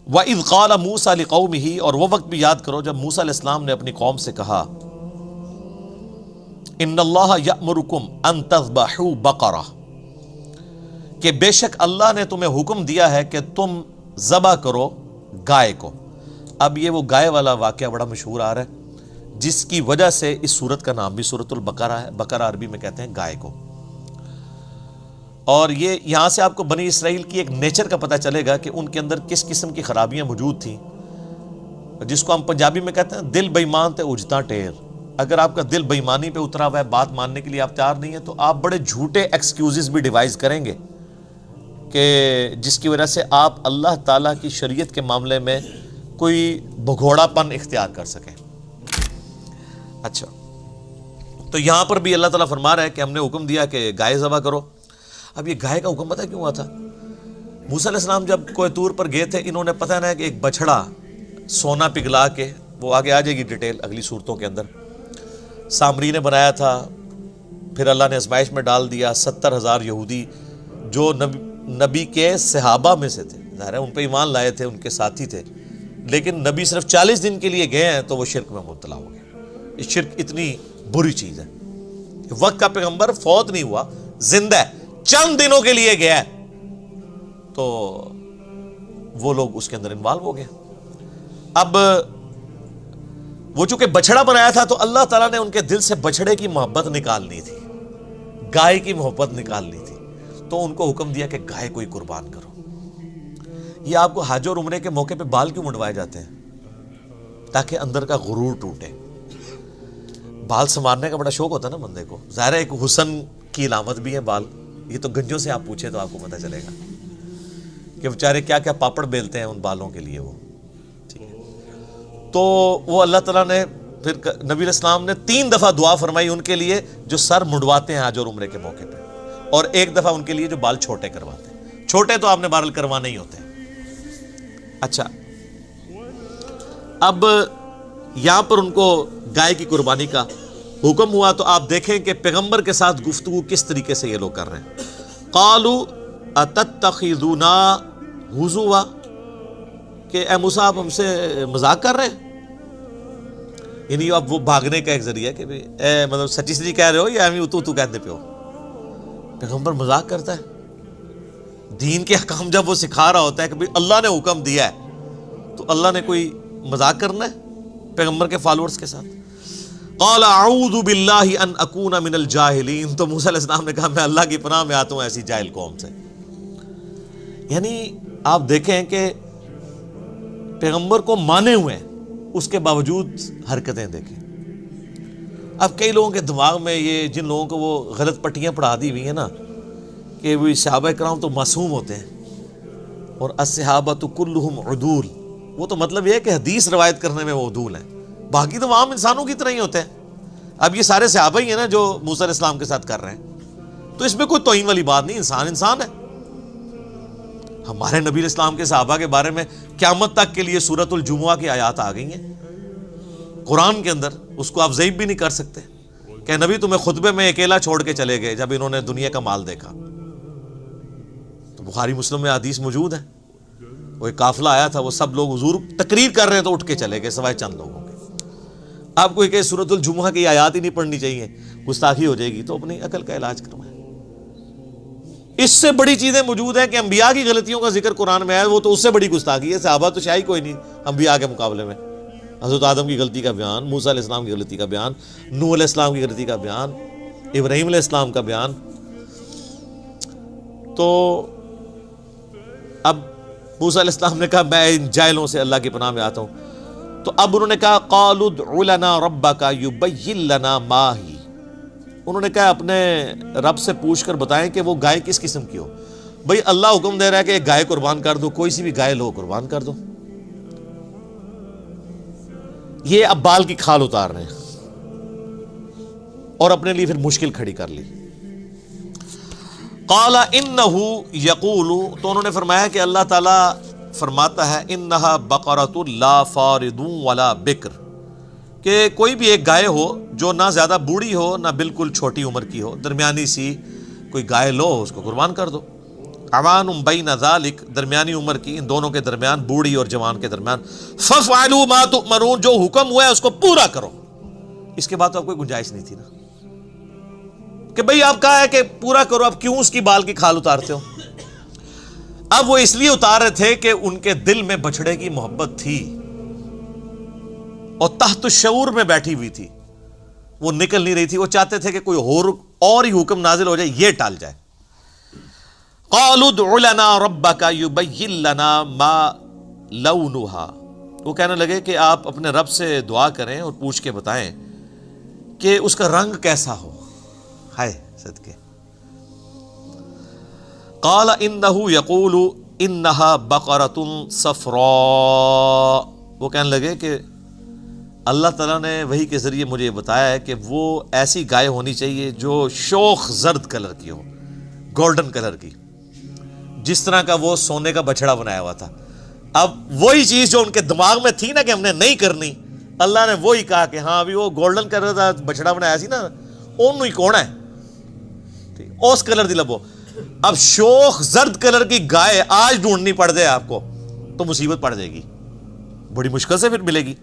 وَإِذْ قَالَ مُوسَىٰ لِقَوْمِهِ، اور وہ وقت بھی یاد کرو جب موسیٰ علیہ السلام نے اپنی قوم سے کہا إِنَّ اللَّهَ يَأْمُرُكُمْ أَن تَذْبَحُوا بَقَرَةً، کہ بے شک اللہ نے تمہیں حکم دیا ہے کہ تم ذبح کرو گائے کو۔ اب یہ وہ گائے والا واقعہ بڑا مشہور آ رہا ہے، جس کی وجہ سے اس سورت کا نام بھی سورۃ البقرہ ہے۔ بقرہ عربی میں کہتے ہیں گائے کو۔ اور یہ یہاں سے آپ کو بنی اسرائیل کی ایک نیچر کا پتہ چلے گا کہ ان کے اندر کس قسم کی خرابیاں موجود تھیں، جس کو ہم پنجابی میں کہتے ہیں دل بے ایمان تے اجتا ٹیر۔ اگر آپ کا دل بے ایمانی پہ اترا ہوا ہے، بات ماننے کے لیے آپ تیار نہیں ہیں، تو آپ بڑے جھوٹے ایکسکیوزز بھی ڈیوائز کریں گے کہ جس کی وجہ سے آپ اللہ تعالیٰ کی شریعت کے معاملے میں کوئی بھگوڑا پن اختیار کر سکیں۔ اچھا، تو یہاں پر بھی اللہ تعالیٰ فرما رہا ہے کہ ہم نے حکم دیا کہ گائے ذبح کرو۔ اب یہ گائے کا حکم پتہ کیوں ہوا تھا؟ موسیٰ علیہ السلام جب کوہ طور پر گئے تھے، انہوں نے پتہ نہ کہ ایک بچڑا سونا پگھلا کے، وہ آگے آ جائے گی ڈیٹیل اگلی صورتوں کے اندر، سامری نے بنایا تھا، پھر اللہ نے آزمائش میں ڈال دیا۔ 70,000 یہودی جو نبی کے صحابہ میں سے تھے، ظاہر ہے ان پہ ایمان لائے تھے، ان کے ساتھی تھے، لیکن نبی صرف 40 دن کے لیے گئے ہیں تو وہ شرک میں مبتلا ہو گئے۔ یہ شرک اتنی بری چیز ہے، وقت کا پیغمبر فوت نہیں ہوا، زندہ ہے، چند دنوں کے لیے گیا ہے، تو وہ لوگ اس کے اندر انوالو ہو گئے۔ اب وہ چونکہ بچڑا بنایا تھا تو اللہ تعالیٰ نے ان کے دل سے بچڑے کی محبت نکالنی تھی، گائے کی محبت نکالنی تھی، تو ان کو حکم دیا کہ گائے کو ہی قربان کرو۔ یہ آپ کو حج اور عمرے کے موقع پہ بال کیوں منڈوائے جاتے ہیں؟ تاکہ اندر کا غرور ٹوٹے۔ بال سنوارنے کا بڑا شوق ہوتا ہے نا بندے کو، ظاہر ہے ایک حسن کی علامت بھی ہے بال۔ یہ تو گنجوں سے آپ پوچھیں تو آپ کو پتہ چلے گا کہ بیچارے کیا کیا پاپڑ بیلتے ہیں ان بالوں کے لیے وہ، ٹھیک ہے۔ تو وہ اللہ تعالیٰ نے پھر نبی علیہ السلام نے 3 دفعہ دعا فرمائی ان کے لیے جو سر منڈواتے ہیں حج اور عمرے کے موقع پہ، اور 1 دفعہ ان کے لیے جو بال چھوٹے کرواتے ہیں۔ چھوٹے تو آپ نے بہرحال کروانے ہی ہوتے ہیں۔ اچھا، اب یہاں پر ان کو گائے کی قربانی کا حکم ہوا، تو آپ دیکھیں کہ پیغمبر کے ساتھ گفتگو کس طریقے سے یہ لوگ کر رہے ہیں۔ قالوا اتتخذونا ہزوا، کہ اے موسیٰ آپ ہم سے مذاق کر رہے ہیں؟ یعنی اب وہ بھاگنے کا ایک ذریعہ کہ اے مطلب سچی سچی کہہ رہے ہو یا ہمیں تو کہتے پہ ہو؟ پیغمبر مذاق کرتا ہے؟ دین کے احکام جب وہ سکھا رہا ہوتا ہے کہ اللہ نے حکم دیا ہے، تو اللہ نے کوئی مذاق کرنا ہے پیغمبر کے فالورز کے ساتھ؟ قال اعوذ باللہ ان اکون من الجاہلین، تو موسیٰ علیہ السلام نے کہا میں اللہ کی پناہ میں آتا ہوں ایسی جاہل قوم سے۔ یعنی آپ دیکھیں کہ پیغمبر کو مانے ہوئے ہیں، اس کے باوجود حرکتیں دیکھیں۔ اب کئی لوگوں کے دماغ میں یہ، جن لوگوں کو وہ غلط پٹیاں پڑھا دی ہوئی ہیں نا کہ وہ صحابہ کرام تو معصوم ہوتے ہیں اور الصحابۃ کلہم عدول، وہ تو مطلب یہ ہے کہ حدیث روایت کرنے میں وہ عدول ہیں، باقی تو عام انسانوں کی طرح ہی ہوتے ہیں۔ اب یہ سارے صحابہ ہی ہیں نا جو موسیٰ علیہ السلام کے ساتھ کر رہے ہیں، تو اس میں کوئی توہین والی بات نہیں، انسان ہے۔ ہمارے نبی علیہ السلام کے صحابہ کے بارے میں قیامت تک کے لیے سورۃ الجمعہ کی آیات آ گئی ہیں قرآن کے اندر، اس کو آپ ضعیف بھی نہیں کر سکتے کہ نبی تمہیں خطبے میں اکیلا چھوڑ کے چلے گئے جب انہوں نے دنیا کا مال دیکھا۔ تو بخاری مسلم میں حدیث موجود ہے، وہ ایک قافلہ آیا تھا، وہ سب لوگ حضور تقریر کر رہے ہیں تو اٹھ کے چلے گئے سوائے چند لوگوں کے۔ آپ کو کہ سورۃ الجمعہ کی آیات ہی نہیں پڑھنی چاہیے، گستاخی ہو جائے گی، تو اپنی عقل کا علاج کروائیں۔ اس سے بڑی چیزیں موجود ہیں کہ انبیاء کی غلطیوں کا ذکر قرآن میں ہے، وہ تو اس سے بڑی گستاخی ہے۔ صحابہ تو شاید کوئی نہیں انبیاء کے مقابلے میں۔ حضرت آدم کی غلطی کا بیان، موسیٰ علیہ السلام کی غلطی کا بیان، نوح علیہ السلام کی غلطی کا بیان، ابراہیم علیہ السلام کا بیان۔ تو اب موسیٰ علیہ السلام نے کہا میں ان جاہلوں سے اللہ کی پناہ میں آتا ہوں، تو اب انہوں نے کہا قالوا ادع لنا ربک یبین لنا ما ہی، انہوں نے کہا اپنے رب سے پوچھ کر بتائیں کہ وہ گائے کس قسم کی ہو۔ بھئی اللہ حکم دے رہا ہے کہ ایک گائے قربان کر دو، کوئی سی بھی گائے لو قربان کر دو۔ یہ اب بال کی کھال اتار رہے ہیں اور اپنے لیے پھر مشکل کھڑی کر لی۔ قال انہ یقول، تو انہوں نے فرمایا کہ اللہ تعالیٰ فرماتا ہے انہا بقرۃ لا فارض ولا بکر، کہ کوئی بھی ایک گائے ہو جو نہ زیادہ بوڑھی ہو نہ بالکل چھوٹی عمر کی ہو، درمیانی سی کوئی گائے لو، اس کو قربان کر دو۔ عوان بین ذالک درمیانی عمر کی، ان دونوں کے درمیان، بوڑھی اور جوان کے درمیان، ففعلوا ما تؤمرون جو حکم ہوا ہے اس کو پورا کرو۔ اس کے بعد تو اب کوئی گنجائش نہیں تھی نا کہ بھئی آپ کہا ہے کہ پورا کرو، اب کیوں اس کی بال کی کھال اتارتے ہو؟ اب وہ اس لیے اتار رہے تھے کہ ان کے دل میں بچڑے کی محبت تھی اور تحت الشعور میں بیٹھی ہوئی تھی، وہ نکل نہیں رہی تھی۔ وہ چاہتے تھے کہ کوئی اور ہی حکم نازل ہو جائے، یہ ٹال جائے۔ قالوا ادع لنا ربك يبين لنا ما لونها، وہ کہنے لگے کہ آپ اپنے رب سے دعا کریں اور پوچھ کے بتائیں کہ اس کا رنگ کیسا ہو۔ ہائے صدقے۔ قال انه يقول انها بقرة صفراء، وہ کہنے لگے کہ اللہ تعالیٰ نے وحی کے ذریعے مجھے بتایا ہے کہ وہ ایسی گائے ہونی چاہیے جو شوخ زرد کلر کی ہو، گولڈن کلر کی، جس طرح کا وہ سونے کا بچڑا بنایا ہوا تھا۔ اب وہی چیز جو ان کے دماغ میں تھی نا کہ ہم نے نہیں کرنی، اللہ نے وہی کہا کہ ہاں ابھی وہ گولڈن کلر کا بچڑا بنایا سی نا، اونوں ہی کون ہے اس کلر دی لبو۔ اب شوخ زرد کلر کی گائے آج ڈھونڈنی پڑ جائے آپ کو تو مصیبت پڑ جائے گی، بڑی مشکل سے پھر ملے گی۔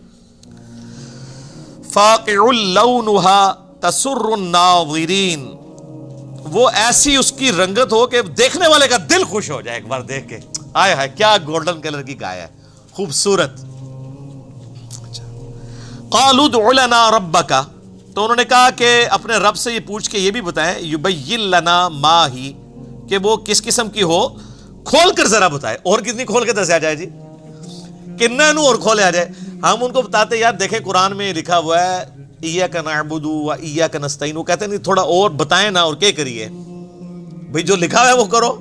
فاقع لونها تسر الناظرین، وہ ایسی اس کی رنگت ہو کہ دیکھنے والے کا دل خوش ہو جائے ایک بار دیکھ کے، آئے ہائے کیا گولڈن کلر کی گائے ہے، خوبصورت۔ قالوا ادع لنا ربک، تو انہوں نے کہا کہ اپنے رب سے یہ پوچھ کے یہ بھی بتائیں، یبین لنا ما ہی، کہ وہ کس قسم کی ہو، کھول کر ذرا بتائے۔ اور کتنی کھول کے دسیا جائے جی، کنہ نو اور کھولے آ جائے۔ ہم ان کو بتاتے یار دیکھیں قرآن میں لکھا ہوا ہے ایاک نعبد و ایاک نستعین، وہ کہتے ہیں نہیں تھوڑا اور بتائیں نا، اور کیا کریے بھئی جو لکھا ہوا ہے وہ کرو۔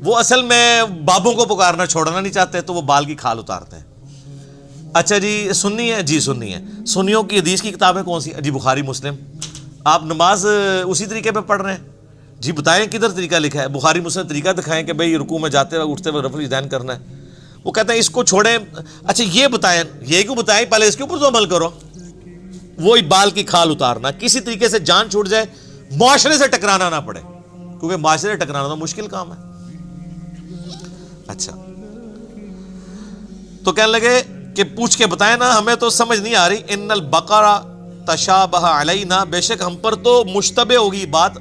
وہ اصل میں بابوں کو پکارنا چھوڑنا نہیں چاہتے تو وہ بال کی کھال اتارتے ہیں۔ اچھا جی سنی ہے، جی سنی ہے، سنیوں کی حدیث کی کتابیں کون سی؟ جی بخاری مسلم۔ آپ نماز اسی طریقے پہ پڑھ رہے ہیں؟ جی بتائیں کدھر طریقہ لکھا ہے؟ بخاری مسلم طریقہ دکھائیں کہ بھئی رکوع میں جاتے ہوئے اٹھتے ہوئے رفع الیدین کرنا ہے۔ وہ کہتے ہیں اس کو چھوڑیں، اچھا یہ بتائیں، یہ کیوں بتائیں، پہلے اس کے اوپر تو عمل کرو۔ وہی بال کی کھال اتارنا، کسی طریقے سے جان چھوٹ جائے، معاشرے سے ٹکرانا نہ پڑے، کیونکہ معاشرے سے ٹکرانا تو مشکل کام ہے۔ اچھا تو کہنے لگے کہ پوچھ کے بتائیں نا، ہمیں تو سمجھ نہیں آ رہی۔ ان البقرہ تشابہ علینا، بے شک ہم پر تو مشتبہ ہوگی بات،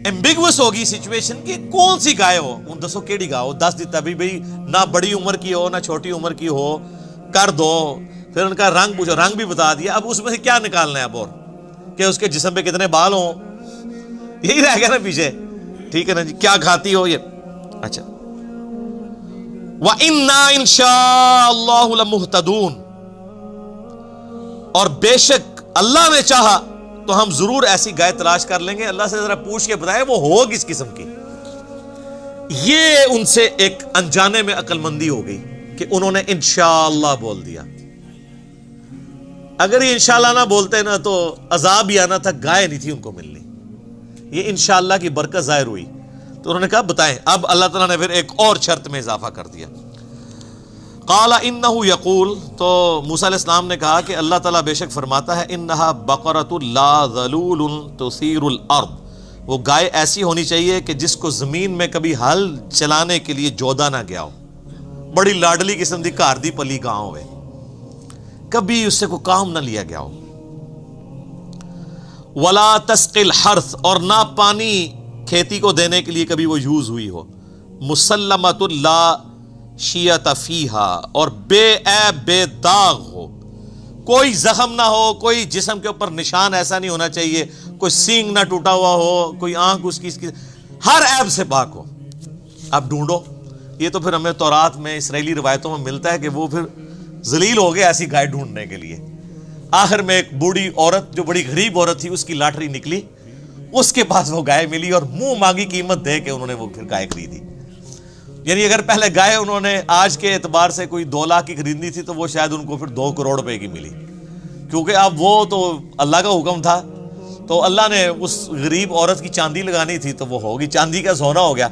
ایمبیگوس ہوگی سچویشن کی، کون سی گائے ہو، ان دسو کیڑی گائے ہو، دس دیتا بھی بھئی نہ بڑی عمر کی ہو نہ چھوٹی عمر کی ہو، کر دو۔ پھر ان کا رنگ پوچھو، رنگ بھی بتا دیا، اب اس میں سے کیا نکالنا ہے اب اور کہ اس کے جسم پہ کتنے بال ہوں، یہی رہ گیا نا پیچھے، ٹھیک ہے نا جی، کیا کھاتی ہو یہ۔ اچھا وَإِنَّا إِن شَاءَ اللَّهُ لَمُهْتَدُونَ، اور بے شک اللہ نے چاہا تو ہم ضرور ایسی گائے تلاش کر لیں گے۔ اللہ سے ذرا پوچھ کے بتائے وہ ہو کس قسم کی۔ یہ ان سے ایک انجانے میں عقل مندی ہو گئی کہ انہوں نے انشاءاللہ بول دیا۔ اگر یہ انشاءاللہ نہ بولتے نا تو عذاب ہی آنا تھا، گائے نہیں تھی ان کو ملنی۔ یہ انشاءاللہ کی برکت ظاہر ہوئی تو انہوں نے کہا بتائیں۔ اب اللہ تعالیٰ نے پھر ایک اور شرط میں اضافہ کر دیا۔ قال انہ یقول، تو موسیٰ علیہ السلام نے کہا کہ اللہ تعالیٰ بے شک فرماتا ہے انہا بقرۃ لا ذلول تثیر الارض، وہ گائے ایسی ہونی چاہیے کہ جس کو زمین میں کبھی ہل چلانے کے لیے جودا نہ گیا ہو، بڑی لاڈلی قسم دی گھر دی پلی گاں ہوئے، کبھی اس سے کوئی کام نہ لیا گیا ہو۔ ولا تسقی الحرث، اور نہ پانی کھیتی کو دینے کے لیے کبھی وہ یوز ہوئی ہو۔ مسلمۃ لا شیۃ فیہا، اور بے عیب بے داغ ہو، کوئی زخم نہ ہو، کوئی جسم کے اوپر نشان ایسا نہیں ہونا چاہیے، کوئی سینگ نہ ٹوٹا ہوا ہو، کوئی آنکھ اس کی ہر عیب سے پاک ہو۔ اب ڈھونڈو، یہ تو پھر ہمیں تورات میں اسرائیلی روایتوں میں ملتا ہے کہ وہ پھر ذلیل ہو گئے ایسی گائے ڈھونڈنے کے لیے۔ آخر میں ایک بوڑھی عورت جو بڑی غریب عورت تھی، اس کی لاٹری نکلی، اس کے پاس وہ گائے ملی اور منہ مانگی قیمت دے کے انہوں نے وہ پھر گائے خریدی۔ یعنی اگر پہلے گائے انہوں نے آج کے اعتبار سے کوئی 2 لاکھ کی خریدنی تھی تو وہ شاید ان کو پھر 2 کروڑ روپے کی ملی، کیونکہ اب وہ تو اللہ کا حکم تھا، تو اللہ نے اس غریب عورت کی چاندی لگانی تھی تو وہ ہوگی، چاندی کا سونا ہو گیا۔